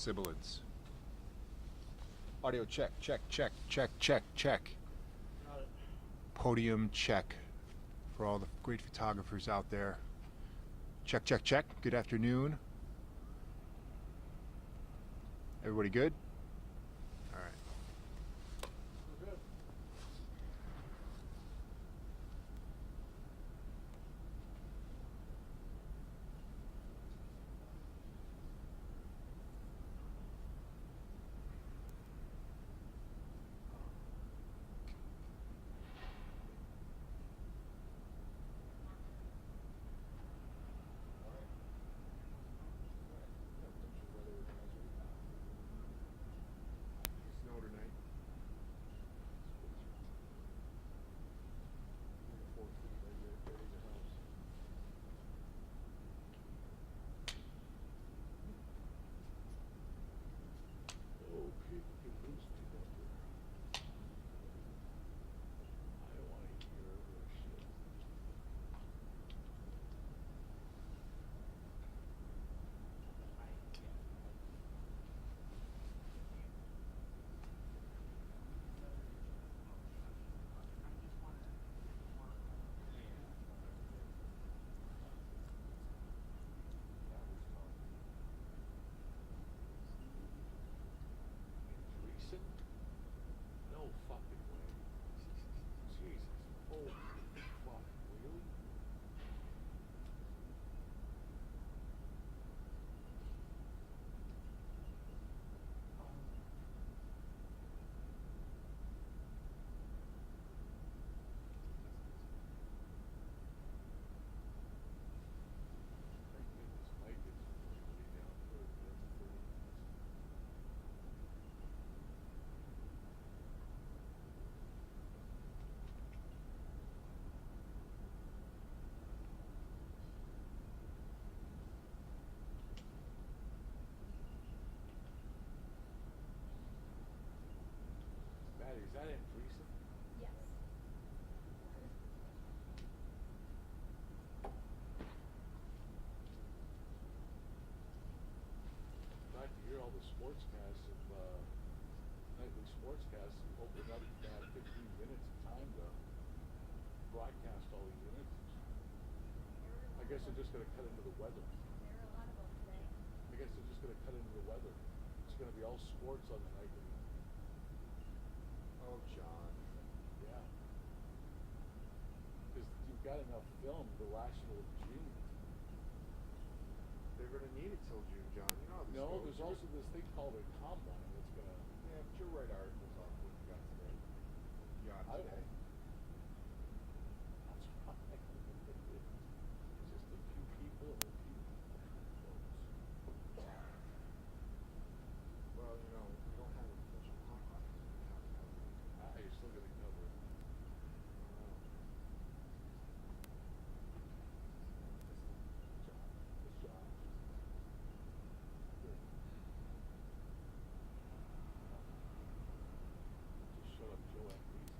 sibilance. Audio check, check, check, check, check, check. Got it. Podium check for all the great photographers out there. Check, check, check. Good afternoon. Everybody good? All right. We're good. Snow tonight. 4 feet right there, burying the house. Okay, get loose to that there. I don't want to hear this shit. Recent? No fucking way. Jesus. Holy fuck. Really? Thank goodness Mike is way down for another 30 minutes. Maddie, is that in Friesen? Yes. Glad to hear all the sportscasts of nightly sportscasts open up to have 15 minutes of time to broadcast all these interviews. I guess they're just going to cut into the weather. There are a lot of them today. I guess they're just going to cut into the weather. It's going to be all sports on the nightly. Oh, John. Yeah. Because you've got enough film to last you till June. They're going to need it till June, John. You know how this No, goes. there's also this thing called a combine that's going to. Yeah, but you'll write articles off what you got today. John, I today. That's right. It's just a few people and a few folks. Well, you know, we don't have an official hotline. You're still going to cover it. It's Josh. Good. Just shut up, Joanne, please.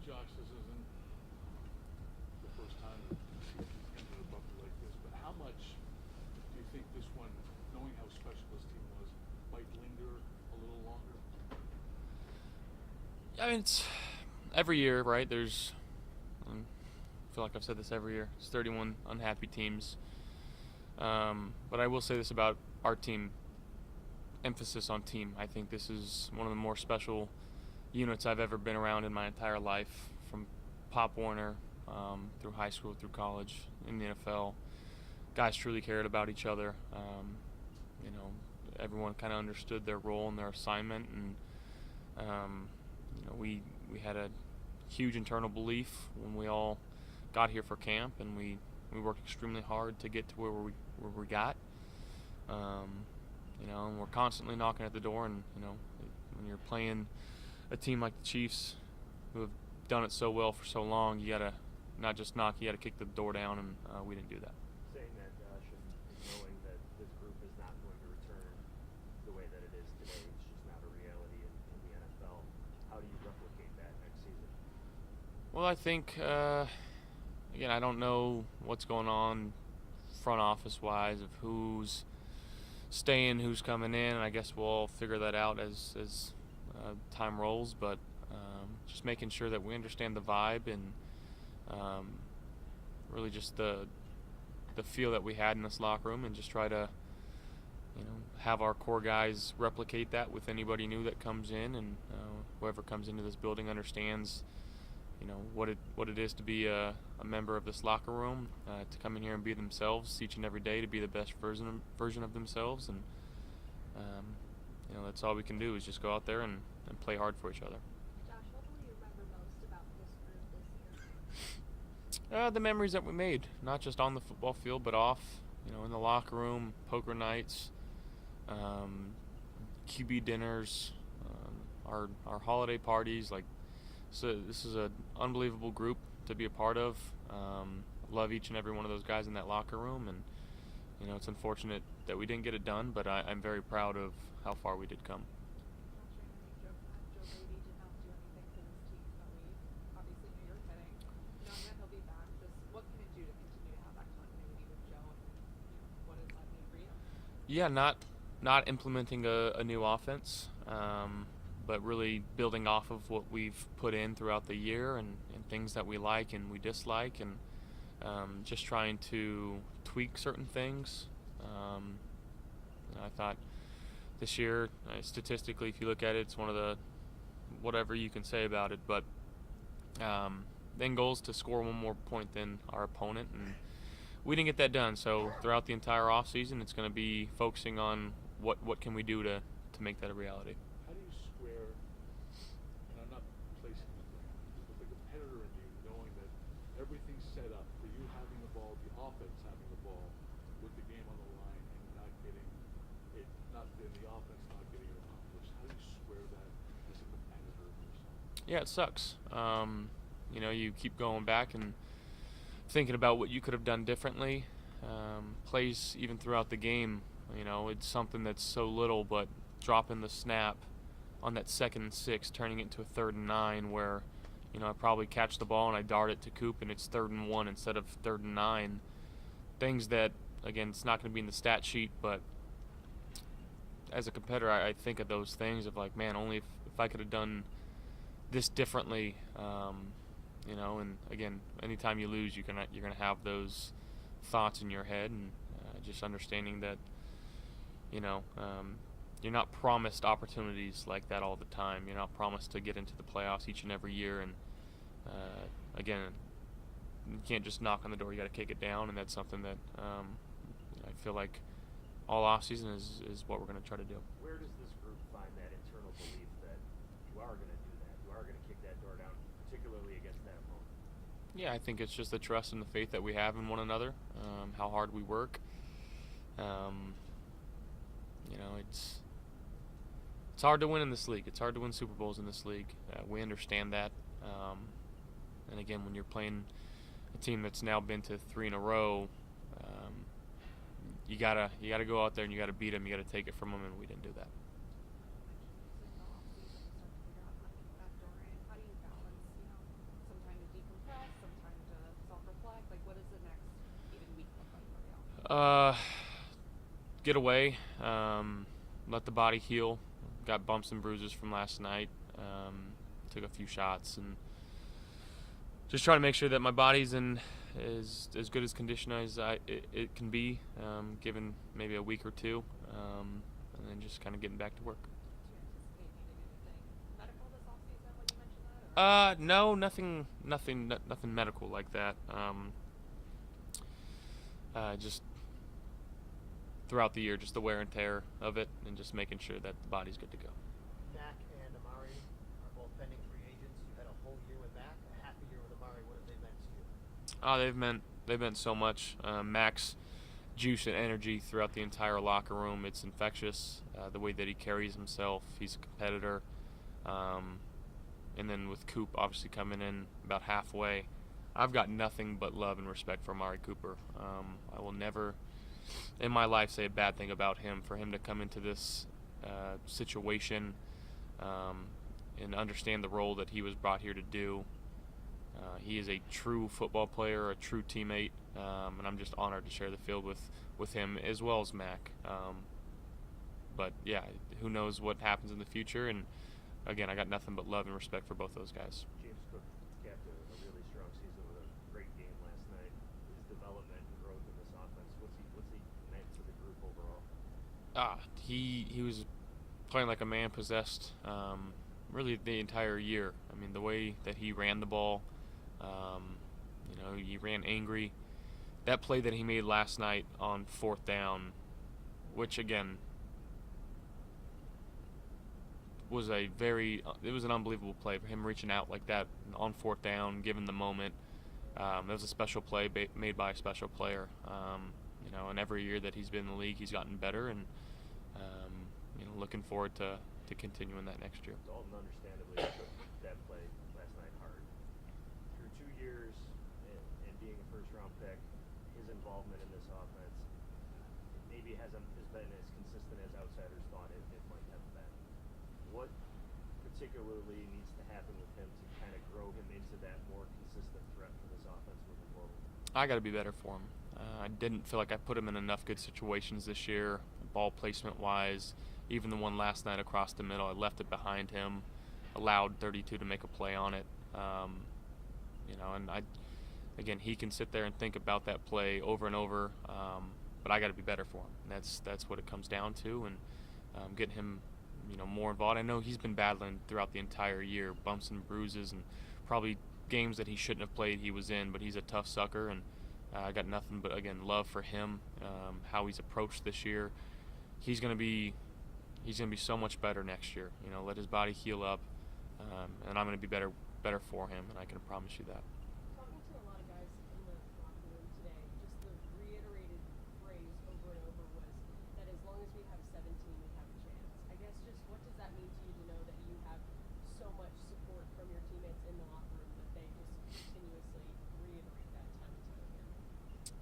Josh, this isn't the first time that you've entered a bumper like this, but how much do you think this one, knowing how special this team was, might linger a little longer? I mean, it's every year, right? There's, I feel like I've said this every year. It's 31 unhappy teams. But I will say this about our team. Emphasis on team. I think this is one of the more special units I've ever been around in my entire life, from Pop Warner through high school, through college, in the NFL. Guys truly cared about each other. You know, everyone kind of understood their role and their assignment, and you know, we had a huge internal belief when we all got here for camp, and we worked extremely hard to get to where we got. You know, and we're constantly knocking at the door, and you know, when you're playing a team like the Chiefs, who have done it so well for so long, you gotta not just knock, you gotta kick the door down, and we didn't do that. Saying that, knowing that this group is not going to return the way that it is today, it's just not a reality in the NFL. How do you replicate that next season? Well, I think, again, I don't know what's going on front office wise of who's staying, who's coming in. I guess we'll all figure that out as time rolls, but just making sure that we understand the vibe and really just the feel that we had in this locker room, and just try to have our core guys replicate that with anybody new that comes in, and whoever comes into this building understands what it is to be a member of this locker room, to come in here and be themselves each and every day, to be the best version of themselves, and that's all we can do is just go out there and play hard for each other. Josh, what will you remember most about this group this year? The memories that we made, not just on the football field, but off, in the locker room, poker nights, QB dinners, our holiday parties. So this is an unbelievable group to be a part of. Love each and every one of those guys in that locker room, and it's unfortunate that we didn't get it done, but I'm very proud of how far we did come. Joe Brady did not do anything for this team, but we obviously knew you were kidding. Knowing that he'll be back, what can it do to continue to have that continuity with Joe, and what does that mean for you? Yeah, not implementing a new offense, but really building off of what we've put in throughout the year, and things that we like and we dislike, and just trying to tweak certain things. I thought this year, statistically, if you look at it, it's one of the, whatever you can say about it, but the end goal is to score one more point than our opponent, and we didn't get that done. So throughout the entire offseason, it's going to be focusing on what can we do to make that a reality. How do you square, and I'm not placing it there, but the competitor in you knowing that everything's set up for you having the ball, the offense having the ball, with the game on the line, and not getting it, the offense not getting it accomplished? How do you square that as a competitor of yourself? Yeah, it sucks. You keep going back and thinking about what you could have done differently. Plays even throughout the game, it's something that's so little, but dropping the snap on that 2nd and 6, turning it into a 3rd and 9, where I probably catch the ball and I dart it to Coop and it's 3rd and 1 instead of 3rd and 9. Things that, again, it's not going to be in the stat sheet, but as a competitor, I think of those things of man, only if I could have done this differently. And again, anytime you lose, you're gonna have those thoughts in your head, and just understanding that you're not promised opportunities like that all the time. You're not promised to get into the playoffs each and every year, and again, you can't just knock on the door. You got to kick it down, and that's something that I feel like all offseason is what we're going to try to do. Where does this group find that internal belief that you are going to do that, you are going to kick that door down, particularly against that opponent? Yeah, I think it's just the trust and the faith that we have in one another, how hard we work. It's hard to win in this league. It's hard to win Super Bowls in this league. We understand that. And again, when you're playing a team that's now been to 3 in a row, you gotta go out there and you gotta beat them. You gotta take it from them, and we didn't do that. How do you balance, some time to decompress, some time to self-reflect? What does the next even week look like for you? Get away, let the body heal. Got bumps and bruises from last night. Took a few shots, and just trying to make sure that my body's in as good as condition as it can be, given maybe a week or two, and then just kind of getting back to work. Do you anticipate needing anything medical this offseason when you mentioned that? No, nothing medical like that. Just throughout the year, just the wear and tear of it, and just making sure that the body's good to go. Mac and Amari are both pending free agents. You had a whole year with Mac, a half a year with Amari. What have they meant to you? Oh, they've meant so much. Max juice and energy throughout the entire locker room. It's infectious, the way that he carries himself. He's a competitor. And then with Coop obviously coming in about halfway, I've got nothing but love and respect for Amari Cooper. I will never in my life say a bad thing about him. For him to come into this situation and understand the role that he was brought here to do. He is a true football player, a true teammate, and I'm just honored to share the field with him as well as Mac. But yeah, who knows what happens in the future? And again, I got nothing but love and respect for both those guys. James Cook capped a really strong season with a great game last night. His development and growth in this offense, what's he meant to the group overall? He was playing like a man possessed really the entire year. I mean, the way that he ran the ball, he ran angry. That play that he made last night on 4th down, which again was it was an unbelievable play for him reaching out like that on 4th down, given the moment. It was a special play made by a special player. And every year that he's been in the league, he's gotten better, and looking forward to continuing that next year. Dalton understandably took that play last night hard. Through 2 years and being a first-round pick, his involvement in this offense maybe hasn't been as consistent as outsiders thought it might have been. What particularly needs to happen with him to kind of grow him into that more consistent threat for this offense moving forward? I got to be better for him. I didn't feel like I put him in enough good situations this year, ball placement-wise. Even the one last night across the middle, I left it behind him, allowed 32 to make a play on it. And he can sit there and think about that play over and over, but I got to be better for him. And that's what it comes down to, and getting him, more involved. I know he's been battling throughout the entire year, bumps and bruises, and probably games that he shouldn't have played he was in, but he's a tough sucker, and I got nothing but, again, love for him, how he's approached this year. He's going to be so much better next year. Let his body heal up, and I'm going to be better for him, and I can promise you that. Talking to a lot of guys in the locker room today, just the reiterated phrase over and over was that as long as we have 17, we have a chance. I guess just what does that mean to you to know that you have so much support from your teammates in the locker room that they just continuously reiterate that time and time again?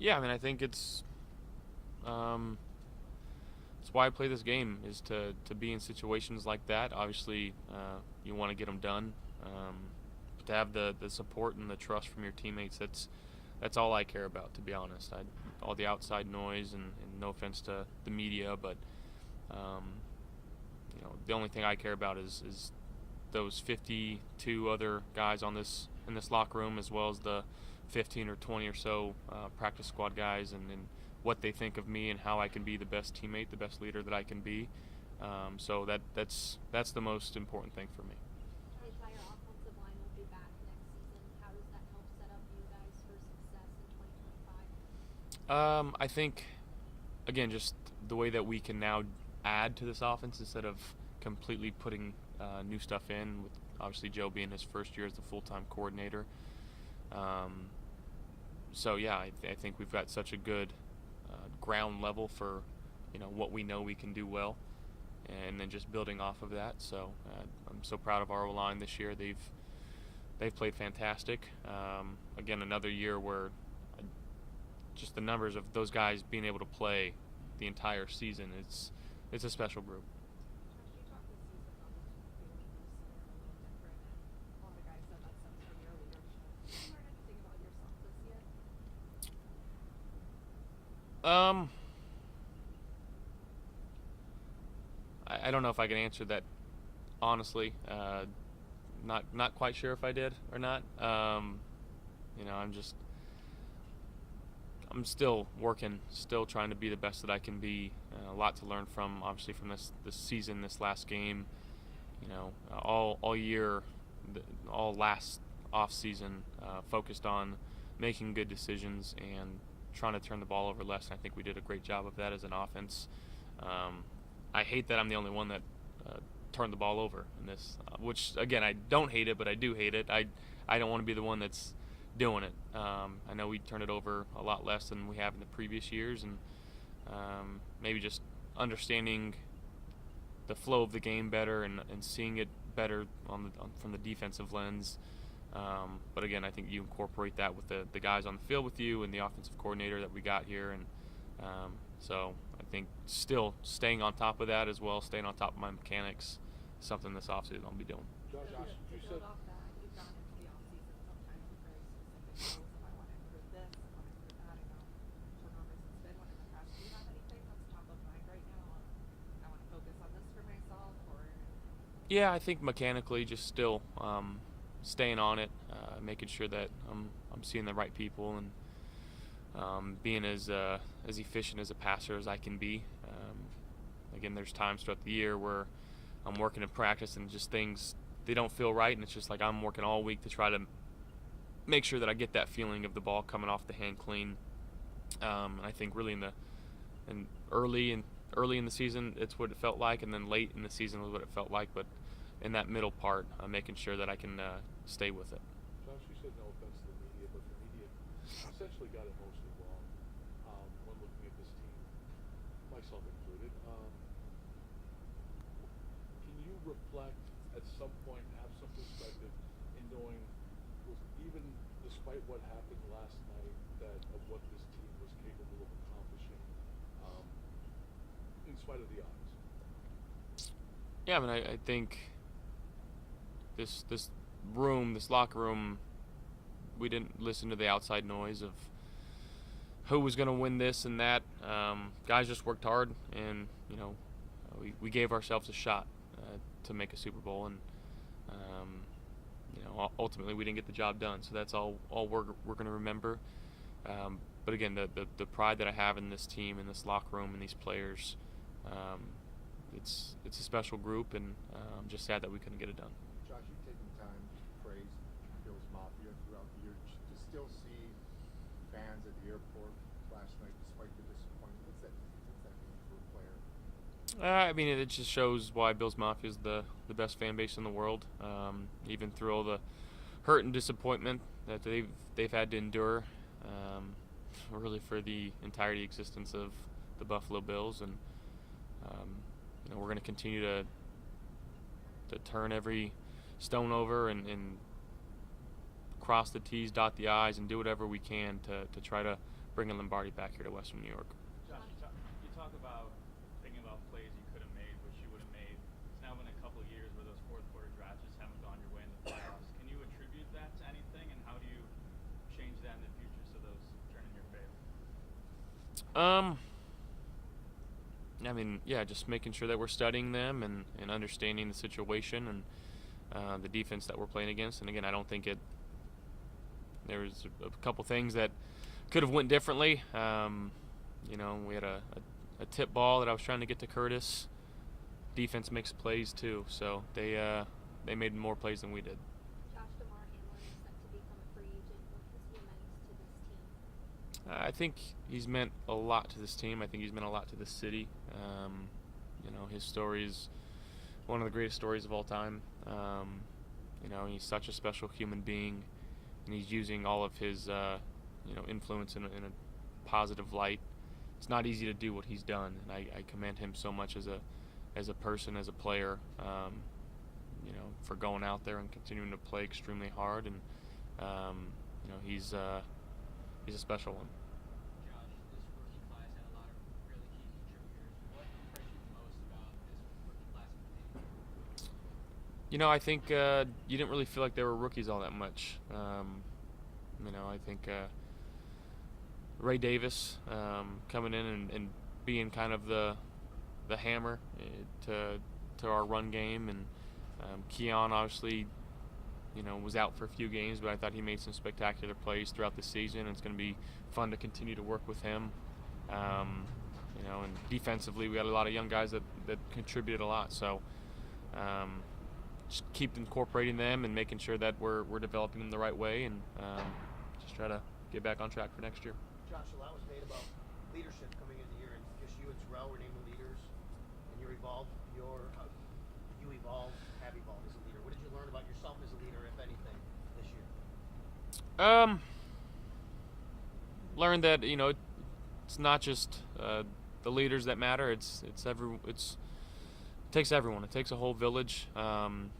Yeah, I mean, I think it's why I play this game, is to be in situations like that. Obviously, you want to get them done, but to have the support and the trust from your teammates, that's all I care about, to be honest. All the outside noise, and no offense to the media, but the only thing I care about is those 52 other guys in this locker room, as well as the 15 or 20 or so practice squad guys, and what they think of me and how I can be the best teammate, the best leader that I can be. So that's the most important thing for me. The entire offensive line will be back next season. How does that help set up you guys for success in 2025? I think, again, just the way that we can now add to this offense instead of completely putting new stuff in, with obviously Joe being his first year as the full-time coordinator. So yeah, I think we've got such a good ground level for what we know we can do well, and then just building off of that. So I'm so proud of our O-line this year. They've played fantastic. Again, another year where just the numbers of those guys being able to play the entire season, it's a special group. Josh, you talked this season about this being loose and a little different, and all the guys said that's some of your leadership. Have you learned anything about yourself this year? I don't know if I can answer that honestly. Not quite sure if I did or not. I'm still working, still trying to be the best that I can be. A lot to learn from, obviously, from this season, this last game. All year, all last off season, focused on making good decisions and trying to turn the ball over less. And I think we did a great job of that as an offense. I hate that I'm the only one that turned the ball over in this, which again, I don't hate it, but I do hate it. I don't want to be the one that's doing it. I know we turn it over a lot less than we have in the previous years, and maybe just understanding the flow of the game better and seeing it better from the defensive lens. But again, I think you incorporate that with the guys on the field with you and the offensive coordinator that we got here, and so I think still staying on top of that as well, staying on top of my mechanics, is something this offseason I'll be doing. Josh, To you build said off that, you've gone into the offseason sometimes with very specific goals of I want to improve this, I want to improve that. I know turnovers has been one in the past. Do you have anything that's top of mind right now? I want to focus on this for myself, or Yeah, I think mechanically just still staying on it, making sure that I'm seeing the right people and being as efficient as a passer as I can be. Again, there's times throughout the year where I'm working in practice and just things, they don't feel right, and it's just like I'm working all week to try to make sure that I get that feeling of the ball coming off the hand clean. And I think really early in the season, it's what it felt like, and then late in the season was what it felt like. But in that middle part, I'm making sure that I can stay with it. Josh, you said no offense to the media, but the media essentially got it mostly wrong when looking at this team, myself included. Can you reflect at some point, have some perspective in knowing, even despite what happened last night, that of what this team was capable of accomplishing, in spite of the odds? Yeah, I mean, I think this locker room, we didn't listen to the outside noise of who was going to win this and that. Guys just worked hard, and we gave ourselves a shot to make a Super Bowl, and ultimately we didn't get the job done. So that's all we're going to remember. But again, the pride that I have in this team, in this locker room, and these players, it's a special group, and I'm just sad that we couldn't get it done. Josh, you've taken time to praise Bills Mafia throughout the year. To still see fans at the airport last night, despite the disappointment, what's that mean for a player? I mean, it just shows why Bills Mafia is the best fan base in the world. Even through all the hurt and disappointment that they've had to endure, really for the entirety existence of the Buffalo Bills, and we're going to continue to turn every stone over and cross the T's, dot the I's, and do whatever we can to try to bring a Lombardi back here to Western New York. Josh, you talk about thinking about plays you could have made, which you would have made. It's now been a couple of years where those fourth quarter drives just haven't gone your way in the playoffs. Can you attribute that to anything, and how do you change that in the future so those turn in your favor? I mean, yeah, just making sure that we're studying them and understanding the situation and the defense that we're playing against. And again, I don't think there was a couple things that could have went differently. We had a tip ball that I was trying to get to Curtis. Defense makes plays too, so they made more plays than we did. Josh DeMar Hamlin is set to become a free agent. What has he meant to this team? I think he's meant a lot to this team. I think he's meant a lot to this city. His story is one of the greatest stories of all time. He's such a special human being, and he's using all of his, influence in a positive light. It's not easy to do what he's done, and I commend him so much as a person, as a player, for going out there and continuing to play extremely hard. And he's a special one. Josh, this rookie class had a lot of really key contributors. What impressed you most about this rookie class in particular? I think you didn't really feel like they were rookies all that much. I think Ray Davis coming in and being kind of the hammer to our run game, and Keon obviously was out for a few games, but I thought he made some spectacular plays throughout the season, and it's going to be fun to continue to work with him. And defensively, we got a lot of young guys that contributed a lot. So just keep incorporating them and making sure that we're developing them the right way, and just try to get back on track for next year. Josh, a lot was made about leadership coming into the year, and just you and Terrell were named the leaders, and you evolved have evolved as a leader. What did you learn about yourself as a leader, if anything, this year? learned that it's not just the leaders that matter. It takes everyone. It takes a whole village. And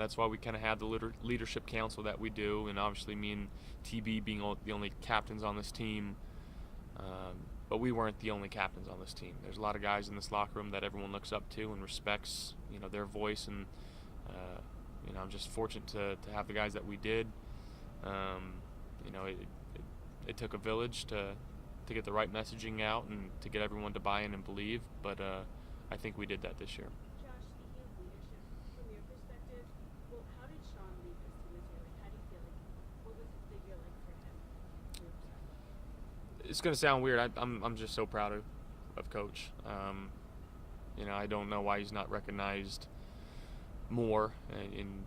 that's why we kind of have the leadership council that we do, and obviously me and TB being the only captains on this team. But we weren't the only captains on this team. There's a lot of guys in this locker room that everyone looks up to and respects, their voice, and I'm just fortunate to have the guys that we did. It took a village to get the right messaging out and to get everyone to buy in and believe, but I think we did that this year. Josh, speaking of leadership, from your perspective, how did Sean lead this team this year? How do you feel what was the year like for him? From your perspective? It's gonna sound weird. I'm just so proud of Coach. I don't know why he's not recognized more in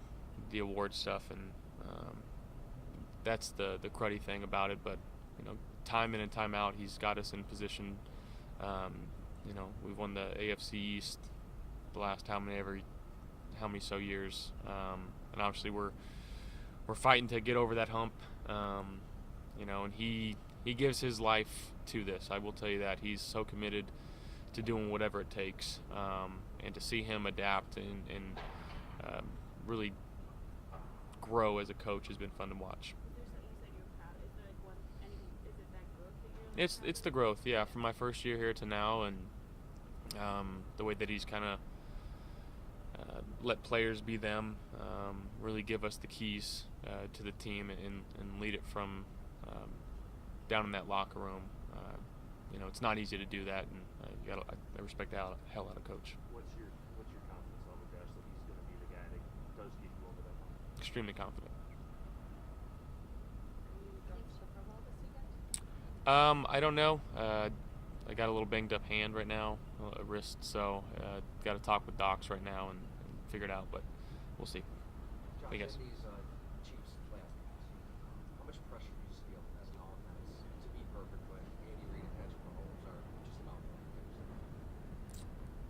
the award stuff, and that's the cruddy thing about it. But time in and time out, he's got us in position. We've won the AFC East the last how many so years, and obviously we're fighting to get over that hump. And he gives his life to this. I will tell you that he's so committed to doing whatever it takes, and to see him adapt and really grow as a coach has been fun to watch. Is there something you said you were proud of? Is there is it that growth that you're It's the growth, yeah, from my first year here to now, and the way that he's kind of let players be them, really give us the keys to the team and lead it from down in that locker room. It's not easy to do that, and I respect the hell out of Coach. What's your confidence level, Josh, that he's going to be the guy that does get you over that hump? Extremely confident. Are you going to the Pro Bowl this weekend? I don't know. I got a little banged up hand right now, a wrist, so got to talk with docs right now and figure it out, but we'll see. Josh, I guess. in these Chiefs playoff games, how much pressure do you feel as an offense to be perfect when Andy Reid and Patrick Mahomes are just about perfect?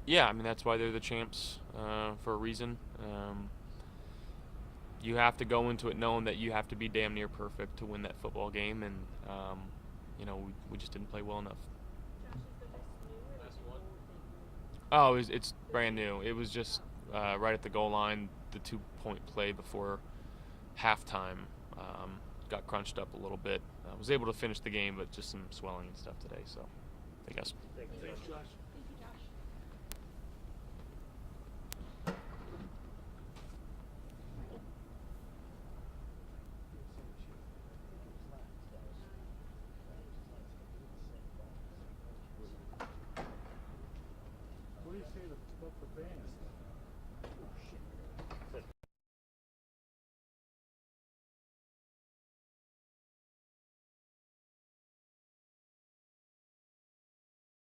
Yeah, I mean, that's why they're the champs for a reason. You have to go into it knowing that you have to be damn near perfect to win that football game, and we just didn't play well enough. Josh, is the wrist new or That's like what? an old thing? Oh, it's brand new. It was just right at the goal line, the 2-point play before halftime. Got crunched up a little bit. Was able to finish the game, but just some swelling and stuff today. So, I guess. Thank you, Thanks, Josh. Josh. Thank you, Josh. What do you say about the band?